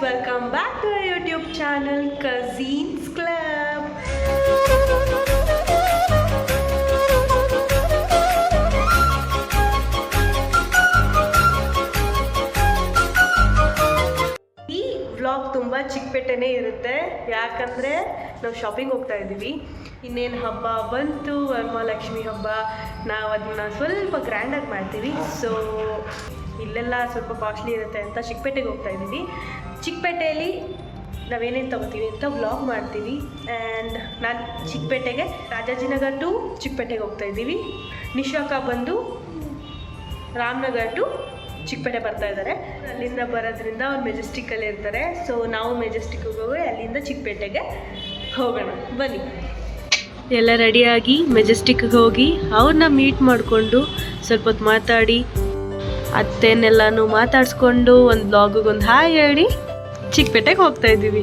welcome back to our YouTube channel Cousins Club. ಈ vlog ತುಂಬ ಚಿಕ್ಕಪೇಟೆನೇ ಇರುತ್ತೆ, ಯಾಕಂದರೆ ನಾವು ಶಾಪಿಂಗ್ ಹೋಗ್ತಾ ಇದ್ದೀವಿ. ಇನ್ನೇನು ಹಬ್ಬ ಬಂತು, ವರಮಹಾಲಕ್ಷ್ಮಿ ಹಬ್ಬ. ನಾವು ಅದನ್ನ ಸ್ವಲ್ಪ ಗ್ರ್ಯಾಂಡಾಗಿ ಮಾಡ್ತೀವಿ. ಸೊ ಇಲ್ಲೆಲ್ಲ ಸ್ವಲ್ಪ ಕಾಸ್ಟ್ಲಿ ಇರುತ್ತೆ ಅಂತ ಚಿಕ್ಕಪೇಟೆಗೆ ಹೋಗ್ತಾ ಇದ್ದೀವಿ. ಚಿಕ್ಕಪೇಟೆಯಲ್ಲಿ ನಾವೇನೇನು ತೊಗೋತೀವಿ ಅಂತ ವ್ಲಾಗ್ ಮಾಡ್ತೀವಿ. ಆ್ಯಂಡ್ ನಾನು ಚಿಕ್ಕಪೇಟೆಗೆ ರಾಜಾಜಿನಗರ್ ಟು ಚಿಕ್ಕಪೇಟೆಗೆ ಹೋಗ್ತಾ ಇದ್ದೀವಿ. ನಿಶಾಕ ಬಂದು ರಾಮನಗರ್ ಟು ಚಿಕ್ಕಪೇಟೆ ಬರ್ತಾ ಇದ್ದಾರೆ. ಅಲ್ಲಿಂದ ಬರೋದ್ರಿಂದ ಅವ್ರು ಮೆಜೆಸ್ಟಿಕ್ಕಲ್ಲಿ ಇರ್ತಾರೆ. ಸೊ ನಾವು ಮೆಜೆಸ್ಟಿಕ್ಕಿಗೆ ಹೋಗಿ ಅಲ್ಲಿಂದ ಚಿಕ್ಕಪೇಟೆಗೆ ಹೋಗೋಣ, ಬನ್ನಿ. ಎಲ್ಲ ರೆಡಿಯಾಗಿ ಮೆಜೆಸ್ಟಿಕ್ಗೆ ಹೋಗಿ ಅವ್ರನ್ನ ಮೀಟ್ ಮಾಡಿಕೊಂಡು ಸ್ವಲ್ಪ ಹೊತ್ತು ಮಾತಾಡಿ ಅತ್ತೆನೆಲ್ಲನೂ ಮಾತಾಡಿಸ್ಕೊಂಡು ಒಂದು ಬ್ಲಾಗಿಗೆ ಒಂದು ಹಾಯ್ ಹೇಳಿ ಚಿಕ್ಕಪೇಟೆಗೆ ಹೋಗ್ತಾ ಇದ್ದೀವಿ.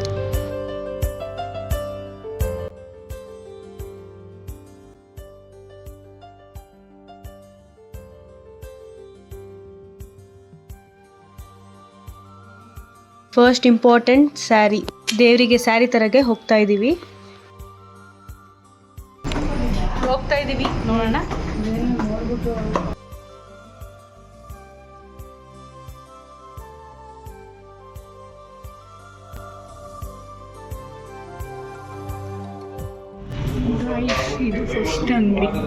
ಫಸ್ಟ್ ಇಂಪಾರ್ಟೆಂಟ್ ಸ್ಯಾರಿ, ದೇವರಿಗೆ ಸ್ಯಾರಿ ತರಗೆ ಹೋಗ್ತಾ ಇದ್ದೀವಿ. ನೋಡೋಣ. ಇದು ಫಸ್ಟ್ ಅಂಗಡಿ,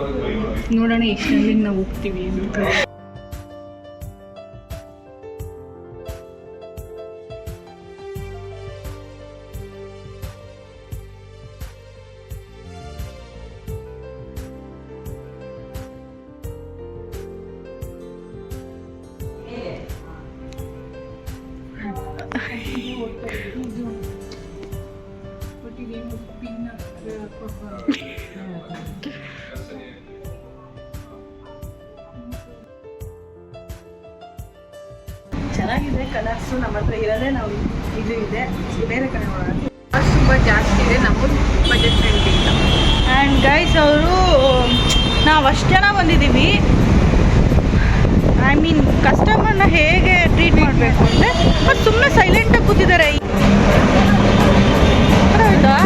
ನೋಡೋಣ ಎಷ್ಟು ಅಂಗಡಿಗೆ ನಾವು ಹೋಗ್ತೀವಿ ಅಂತ. ಚೆನ್ನಾಗಿದೆ ಕಲರ್ಸು. ನಮ್ಮ ಹತ್ರ ಇರೋದೇ ನಾವು ಇದು ಇದೆ, ಬೇರೆ ಕಡೆ ನೋಡೋಣ. ತುಂಬ ಜಾಸ್ತಿ ಇದೆ, ನಮ್ಮದು ಬಜೆಟ್ ಫ್ರೆಂಡ್ಲಿ ಇಲ್ಲ. ಆ್ಯಂಡ್ ಗೈಸ್ ಅವರು ನಾವು ಅಷ್ಟು ಜನ ಬಂದಿದ್ದೀವಿ. ಐ ಮೀನ್ ಕಸ್ಟಮರ್ನ ಹೇಗೆ ಟ್ರೀಟ್ ಮಾಡಬೇಕು ಅಂದರೆ ಅದು ಸುಮ್ಮನೆ ಸೈಲೆಂಟಾಗಿ ಕೂತಿದ್ದಾರೆ. ಹೌದಾ?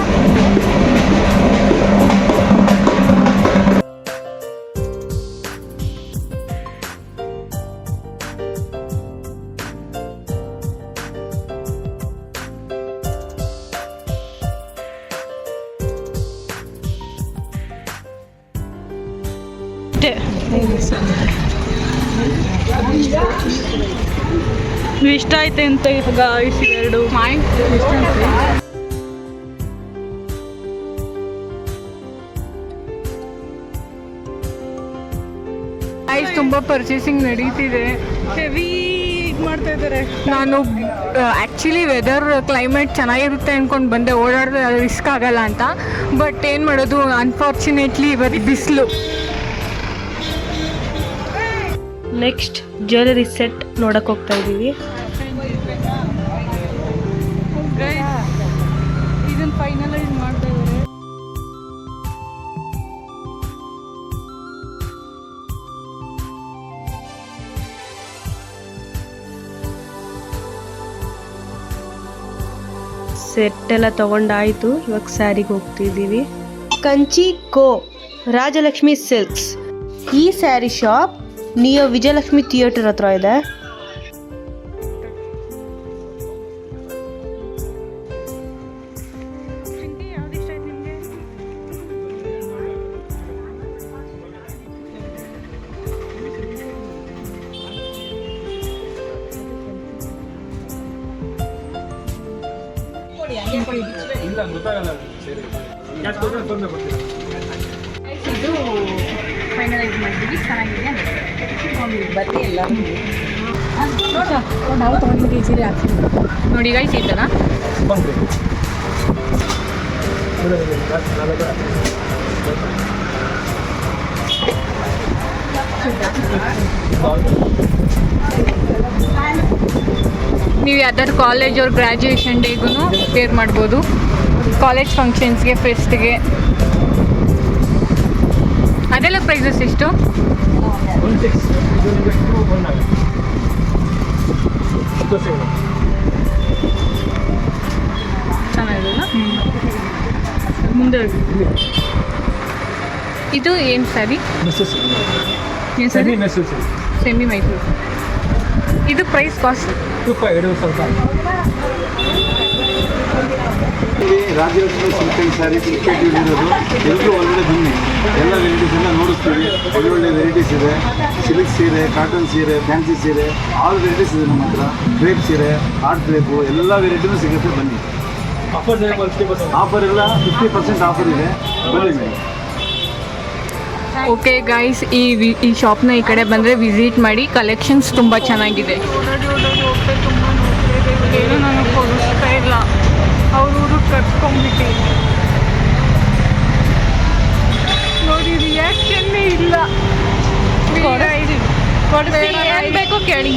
ಇಷ್ಟ ಆಯ್ತೆ ಅಂತ ಇವಾಗ ಎರಡು ತುಂಬ ಪರ್ಚೇಸಿಂಗ್ ನಡೀತಿದೆ, ಹೆವಿ ಮಾಡ್ತಾ ಇದ್ದಾರೆ. ನಾನು ಆ್ಯಕ್ಚುಲಿ ವೆದರ್ ಕ್ಲೈಮೇಟ್ ಚೆನ್ನಾಗಿರುತ್ತೆ ಅಂದ್ಕೊಂಡು ಬಂದೆ, ಓಡಾಡಿದ್ರೆ ರಿಸ್ಕ್ ಆಗಲ್ಲ ಅಂತ. ಬಟ್ ಏನು ಮಾಡೋದು, ಅನ್ಫಾರ್ಚುನೇಟ್ಲಿ ಇವತ್ತು ಬಿಸಿಲು. ನೆಕ್ಸ್ಟ್ ಜ್ಯುವೆಲರಿ ಸೆಟ್ ನೋಡಕ್ಕೆ ಹೋಗ್ತಾ ಇದ್ದೀವಿ. ಇದನ್ನು ಫೈನಲೈಸ್ ಮಾಡ್ತಾ ಇದ್ದಾರೆ. ಸೆಟ್ ಎಲ್ಲ ತಗೊಂಡಾಯ್ತು, ಇವಾಗ ಸ್ಯಾರಿಗೆ ಹೋಗ್ತಿದ್ದೀವಿ. ಕಂಚಿ ಕೋ ರಾಜಲಕ್ಷ್ಮಿ ಸಿಲ್ಕ್ಸ್. ಈ sari shop near Vijayalakshmi theatre ಹತ್ರ ಇದೆ. ಇದು ಫೈನಲೈಸ್ ಮಾಡಿದ್ವಿ, ಚೆನ್ನಾಗಿದೆ. ಬನ್ನಿ ಎಲ್ಲ ನಾವು ತೊಗೊಂಡಿದ್ದೀವಿ ಸೀರೆ ಹಾಕ್ತೀವಿ ನೋಡಿ ಗೈಸ್. ಈ ಥರ ನೀವು ಯಾವ್ದಾದ್ರು ಕಾಲೇಜ್ ಅವ್ರ ಗ್ರ್ಯಾಜುಯೇಷನ್ ಡೇಗೂ ವೇರ್ ಮಾಡ್ಬೋದು, ಕಾಲೇಜ್ ಫಂಕ್ಷನ್ಸ್ಗೆ, ಫೆಸ್ಟ್ಗೆ. ಅದೆಲ್ಲ ಪ್ರೈಸಸ್ ಎಷ್ಟು? ಇದು ಏನು ಸ್ಯಾರಿ? ಏನು semi sari? Mysore silk semi Mysuru. ಇದು ಪ್ರೈಸ್ ಕಾಸ್ಟ್? 2 ಸ್ವಲ್ಪ ರಾಜ್ಯೋತ್ಸವ ಸಿಲ್ಕ್ ಸ್ಯಾರಿ ಕ್ರಿಕೆಟ್ ಇರೋದು ಎಲ್ಲರೂ ಒಳ್ಳೆ ಬನ್ನಿ, ಎಲ್ಲ ವೆರೈಟೀಸನ್ನು ನೋಡಿಸ್ತೀವಿ. ಒಳ್ಳೊಳ್ಳೆ ವೆರೈಟೀಸ್ ಇದೆ. ಸಿಲ್ಕ್ ಸೀರೆ, ಕಾಟನ್ ಸೀರೆ, ಫ್ಯಾನ್ಸಿ ಸೀರೆ, ಆಲ್ ವೆರೈಟೀಸ್ ಇದೆ ನಮ್ಮ ಹತ್ರ. ಕ್ರೇಪ್ ಸೀರೆ, ಆರ್ಟ್ ಕ್ರೇಪು, ಎಲ್ಲ ವೆರೈಟಿನೂ ಸಿಗುತ್ತೆ. ಬನ್ನಿ. ಆಫರ್ ಎಲ್ಲ 50% ಆಫರ್ ಇದೆ. ಬನ್ನಿ ಮೇಡಮ್. ಓಕೆ ಗೈಸ್, ಈ ಶಾಪ್ನ ಈ ಕಡೆ ಬಂದರೆ ವಿಸಿಟ್ ಮಾಡಿ. ಕಲೆಕ್ಷನ್ಸ್ ತುಂಬ ಚೆನ್ನಾಗಿದೆ. ಏನು ನನಗೆ ಕೊಡಿಸ್ತಾ ಇಲ್ಲ, ಅವರು ಕಟ್ಕೊಂಡ್ಬಿಟ್ಟು ನೋಡಿ, ರಿಯಾಕ್ಷನ್ನೇ ಇಲ್ಲ. ಏನು ಬೇಕೋ ಕೇಳಿ.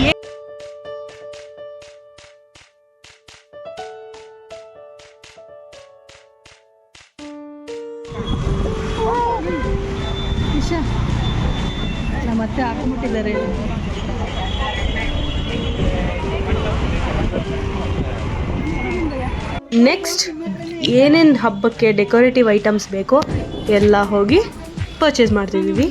ಮತ್ತೆ ಹಾಕೊಂಡ್ಬಿಟ್ಟಿದ್ದಾರೆ. ನೆಕ್ಸ್ಟ್ ಏನೇನು ಹಬ್ಬಕ್ಕೆ ಡೆಕೋರೇಟಿವ್ ಐಟಮ್ಸ್ ಬೇಕೋ ಎಲ್ಲ ಹೋಗಿ ಪರ್ಚೇಸ್ ಮಾಡ್ತಿದ್ದೀವಿ.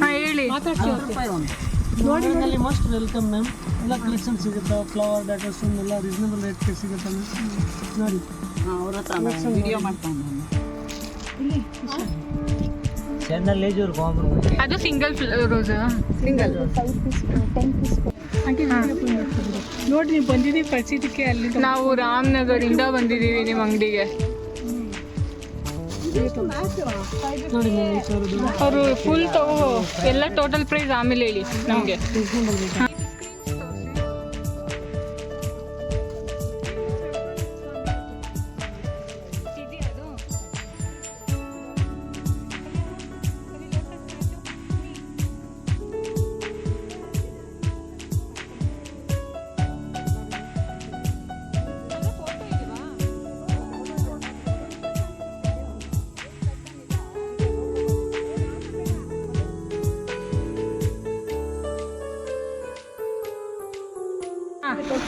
ಹೇಳಿ. ನೋಡಿ ಮೋಸ್ಟ್ ವೆಲ್ಕಮ್ ಮ್ಯಾಮ್. ಎಲ್ಲ ಕಲೆಕ್ಷನ್ ಸಿಗುತ್ತೆ. ಫ್ಲವರ್ ಡೆಕೋರೇಷನ್ ಎಲ್ಲ ರೀಸನಬಲ್ ರೇಟ್ಗೆ ಸಿಗುತ್ತೆ ಮ್ಯಾಮ್. ನೋಡಿ ಅದು ಸಿಂಗಲ್ ರೋಸ್. ನೋಡಿ ನೀವು ಬಂದಿದ್ದೀವಿ ಕಳ್ಸಿದ್ದಕ್ಕೆ. ಅಲ್ಲಿ ನಾವು ರಾಮನಗರಿಂದ ಬಂದಿದ್ದೀವಿ ನಿಮ್ಮ ಅಂಗಡಿಗೆ. ನೋಡಿ ಮ್ಯಾಮ್, ಈ ಥರದ್ದು ಅವರು ಫುಲ್ ತಗೋ, ಎಲ್ಲ ಟೋಟಲ್ ಪ್ರೈಸ್ ಆಮೇಲೆ ಹೇಳಿ ನಮಗೆ.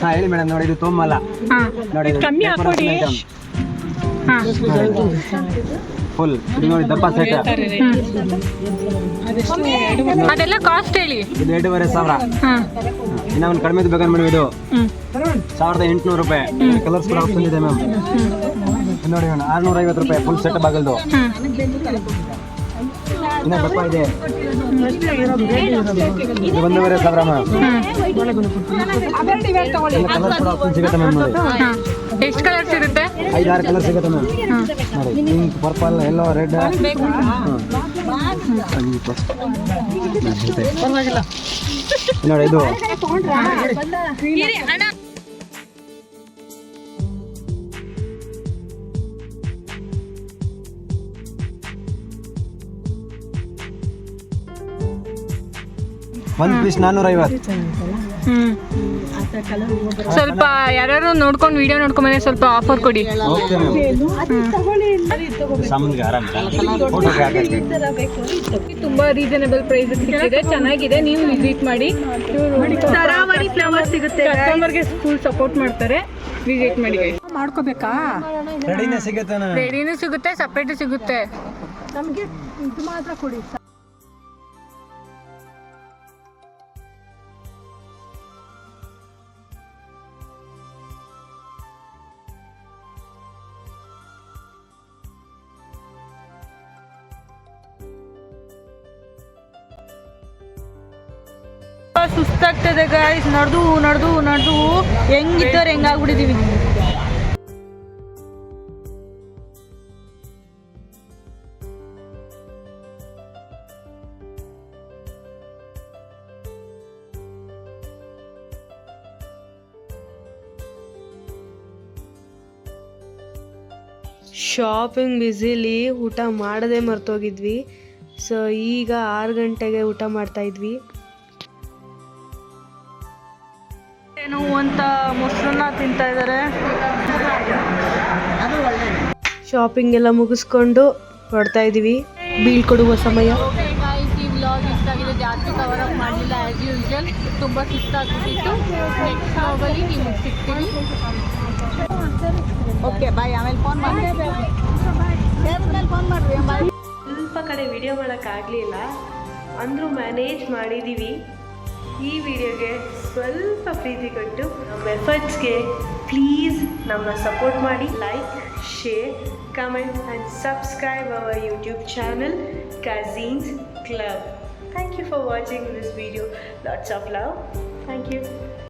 ಹಾಂ ಹೇಳಿ ಮೇಡಮ್. ನೋಡಿ ಇದು ತೋಮಲ್ಲ. ನೋಡಿ ಕಮ್ಮಿ ಹಾಕೊಡಿ. ಫುಲ್ ಇದು ನೋಡಿ ದಪ್ಪ ಸೆಟ್. ಅದೆಲ್ಲ ಕಾಸ್ಟ್ ಹೇಳಿ. ಇದು 2500. ಇನ್ನ ಒಂದು ಕಡಿಮೆ ಬೇಕಾದ್ರೆ ಮೇಡಮ್ ಇದು 1800 ರೂಪಾಯಿ. ಕಲರ್ಸ್ ಕೂಡ ಆಪ್ಷನ್ ಇದೆ ಮ್ಯಾಮ್. ನೋಡಿ ಮೇಡಮ್ 650 ರೂಪಾಯಿ ಫುಲ್ ಸೆಟ್ ಬಾಗಲ್ದು. ಇನ್ನ ದಪ್ಪ ಇದೆ. ಇದು 1500 ಮ್ಯಾಮ್. ಕಲರ್ಸ್ ಕೂಡ ಆಪ್ಷನ್ ಸಿಗುತ್ತೆ ಮ್ಯಾಮ್. ನೋಡಿ ಎಷ್ಟು ಕಲರ್ಸ್ ಇರುತ್ತೆ? 5-6 ಕಲರ್ ಸಿಗುತ್ತೆ ಮ್ಯಾಮ್. ನೋಡಿ ಪಿಂಕ್, ಪರ್ಪಲ್, ಯೆಲ್ಲೋ, ರೆಡ್. ನೋಡಿ ಇದು ಒಂದು ಪೀಸ್ 450. ಸ್ವಲ್ಪ ಯಾರು ನೋಡ್ಕೊಂಡು ವಿಡಿಯೋ ನೋಡ್ಕೊಂಡ್ಮೇಲೆ ಸ್ವಲ್ಪ ಆಫರ್ ಕೊಡಿ. ಓಕೆ ಸಾಮಾನ್ಗೆ ತುಂಬಾ ರೀಸನಬಲ್ ಪ್ರೈಸ್ ಸಿಗ್ತಿದೆ, ಚೆನ್ನಾಗಿದೆ. ನೀವು ವಿಸಿಟ್ ಮಾಡಿ. ತರಾವರಿ ಫ್ಲವರ್ ಸಿಗುತ್ತೆ. ಕಸ್ಟಮರ್ಗೆ ಫುಲ್ ಸಪೋರ್ಟ್ ಮಾಡ್ತಾರೆ. ವಿಸಿಟ್ ಮಾಡಿ. ಮಾಡ್ಕೋಬೇಕಾ? ರೆಡಿನೇ ಸಿಗುತ್ತೆ. ರೆಡಿನೂ ಸಿಗುತ್ತೆ, ಸಪ್ರೇಟು ಸಿಗುತ್ತೆ. ನಮಗೆ ಇದು ಮಾತ್ರ ಕೊಡಿ. ಸುಸ್ತಾಗ್ತದೆ ಗಾಯ್ಸ್. ನಡೆದು ಹೆಂಗಿದ್ದವ್ರು ಹೆಂಗಾಗ್ಬಿಟ್ಟಿದೀವಿ. ಶಾಪಿಂಗ್ ಬ್ಯುಸಿಲಿ ಊಟ ಮಾಡದೆ ಮರ್ತೋಗಿದ್ವಿ. ಸೊ ಈಗ 6 ಗಂಟೆಗೆ ಊಟ ಮಾಡ್ತಾ ಇದ್ವಿ. ಏನು ಅಂತ ಮೊಸರನ್ನ ತಿಂತಾ ಇದ್ದಾರೆ. ಶಾಪಿಂಗ್ ಎಲ್ಲ ಮುಗಿಸ್ಕೊಂಡು ಹೊರಡ್ತಾ ಇದ್ದೀವಿ. ಬೀಳ್ಕೊಡುವ ಸಮಯ. ಈ ವ್ಲಾಗ್ ಇಷ್ಟ ಆಗಿದೆ, ಜಾಸ್ತಿ ಕವರ್ ಅಪ್ ಮಾಡಲಿಲ್ಲ ಆ್ಯಸ್ ಯೂಶುವಲ್. ತುಂಬ ಸುಸ್ತಾಗ್ಬಿಟ್ಟಿತ್ತು. ನೆಕ್ಸ್ಟ್ ವ್ಲಾಗಲ್ಲಿ ನಿಮಗೆ ಸಿಗ್ತೀನಿ. Okay bye. ಆಮೇಲೆ ಫೋನ್ ಮಾಡಿ ಫೋನ್ ಮಾಡ್ರಿ. ಬಾಯ್. ಸ್ವಲ್ಪ ಕಡೆ ವಿಡಿಯೋ ಮಾಡೋಕ್ಕಾಗಲಿಲ್ಲ ಅಂದರೂ ಮ್ಯಾನೇಜ್ ಮಾಡಿದ್ದೀವಿ. ಈ ವಿಡಿಯೋಗೆ ಸ್ವಲ್ಪ ಪ್ರೀತಿ ಕೊಟ್ಟು ನಮ್ಮ ಎಫರ್ಟ್ಸ್ಗೆ ಪ್ಲೀಸ್ ನಮ್ಮನ್ನ ಸಪೋರ್ಟ್ ಮಾಡಿ. Like, share, comment and subscribe our YouTube channel Kazeen's Club. Thank you for watching this video. Lots of love. Thank you.